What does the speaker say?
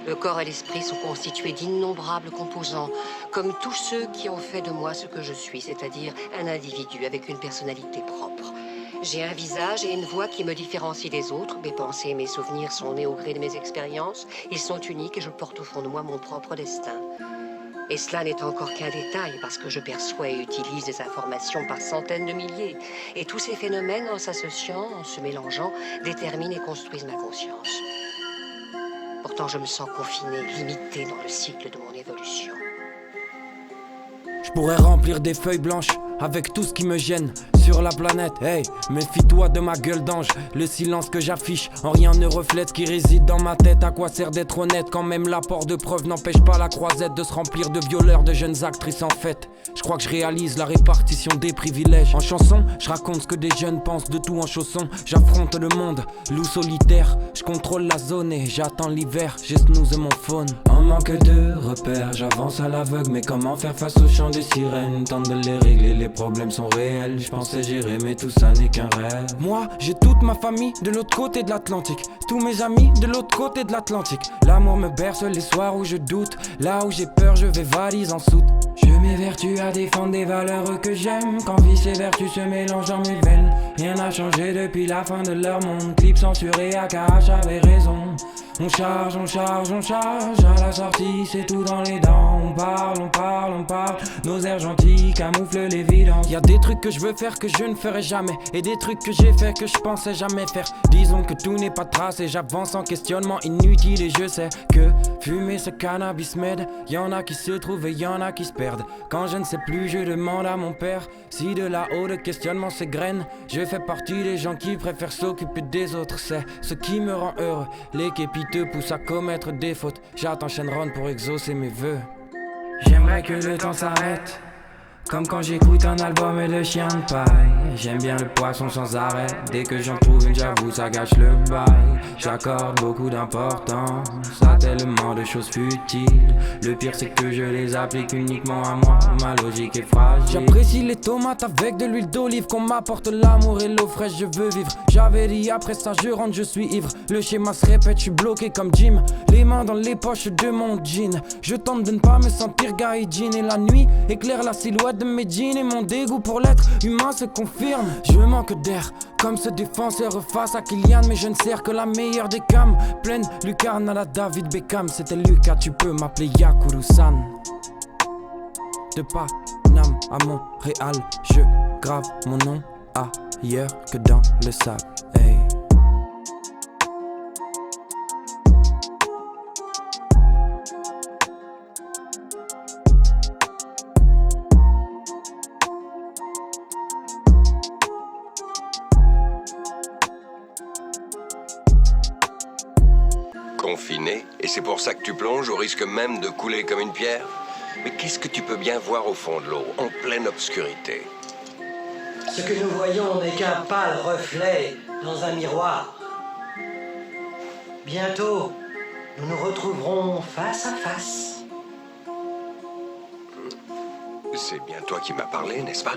Le corps et l'esprit sont constitués d'innombrables composants, comme tous ceux qui ont fait de moi ce que je suis, c'est-à-dire un individu avec une personnalité propre. J'ai un visage et une voix qui me différencient des autres. Mes pensées et mes souvenirs sont nés au gré de mes expériences. Ils sont uniques et je porte au fond de moi mon propre destin. Et cela n'est encore qu'un détail, parce que je perçois et utilise des informations par centaines de milliers. Et tous ces phénomènes, en s'associant, en se mélangeant, déterminent et construisent ma conscience. Pourtant, je me sens confiné, limité dans le cycle de mon évolution. Je pourrais remplir des feuilles blanches avec tout ce qui me gêne sur la planète. Hey, méfie-toi de ma gueule d'ange. Le silence que j'affiche en rien ne reflète ce qui réside dans ma tête. À quoi sert d'être honnête quand même l'apport de preuves n'empêche pas la croisette de se remplir de violeurs, de jeunes actrices en fête. Je crois que je réalise la répartition des privilèges. En chanson, je raconte ce que des jeunes pensent de tout en chaussons. J'affronte le monde, loup solitaire. Je contrôle la zone et j'attends l'hiver. J'ai snooze mon phone. En manque de repères, j'avance à l'aveugle. Mais comment faire face au chant des sirènes? Tente de les régler, les problèmes sont réels. Je pensais gérer mais tout ça n'est qu'un rêve. Moi, j'ai toute ma famille de l'autre côté de l'Atlantique. Tous mes amis de l'autre côté de l'Atlantique. L'amour me berce les soirs où je doute. Là où j'ai peur, je vais valise en soute. Je m'évertue à défendre des valeurs que j'aime. Quand vice et vertu se mélangent dans mes veines. Rien n'a changé depuis la fin de leur monde. Clip censuré, AKH avait raison. On charge, on charge, on charge. À la sortie, c'est tout dans les dents. On parle, on parle, on parle. Nos airs gentils camouflent l'évidence. Y'a des trucs que je veux faire que je ne ferai jamais. Et des trucs que j'ai fait que je pensais jamais faire. Disons que tout n'est pas tracé. J'avance en questionnement inutile et je sais que fumer ce cannabis m'aide. Y'en a qui se trouvent et y'en a qui se perdent. Quand je ne sais plus, je demande à mon père si de là-haut le questionnement s'égrène. Je fais partie des gens qui préfèrent s'occuper des autres. C'est ce qui me rend heureux. Les képis te poussent à commettre des fautes. J'attends Shenron pour exaucer mes vœux. J'aimerais que le temps s'arrête. Comme quand j'écoute un album et le chien de paille. J'aime bien le poisson sans arrêt. Dès que j'en trouve une, j'avoue, ça gâche le bail. J'accorde beaucoup d'importance à tellement de choses futiles. Le pire c'est que je les applique uniquement à moi. Ma logique est fragile. J'apprécie les tomates avec de l'huile d'olive. Qu'on m'apporte l'amour et l'eau fraîche, je veux vivre. J'avais dit après ça je rentre, je suis ivre. Le schéma se répète, je suis bloqué comme Jim. Les mains dans les poches de mon jean. Je tente de ne pas me sentir gaijin. Et la nuit éclaire la silhouette de mes jeans. Et mon dégoût pour l'être humain se confirme. Je manque d'air comme ce défenseur face à Kylian. Mais je ne sers que la meilleure des cams. Pleine lucarne à la David Beckham. C'était Lucas, tu peux m'appeler Yakuru-san. De Paname à Montréal, je grave mon nom ailleurs que dans le sable. Hey. Confiné, et c'est pour ça que tu plonges au risque même de couler comme une pierre? Mais qu'est-ce que tu peux bien voir au fond de l'eau, en pleine obscurité? Ce que nous voyons n'est qu'un pâle reflet dans un miroir. Bientôt, nous nous retrouverons face à face. C'est bien toi qui m'as parlé, n'est-ce pas?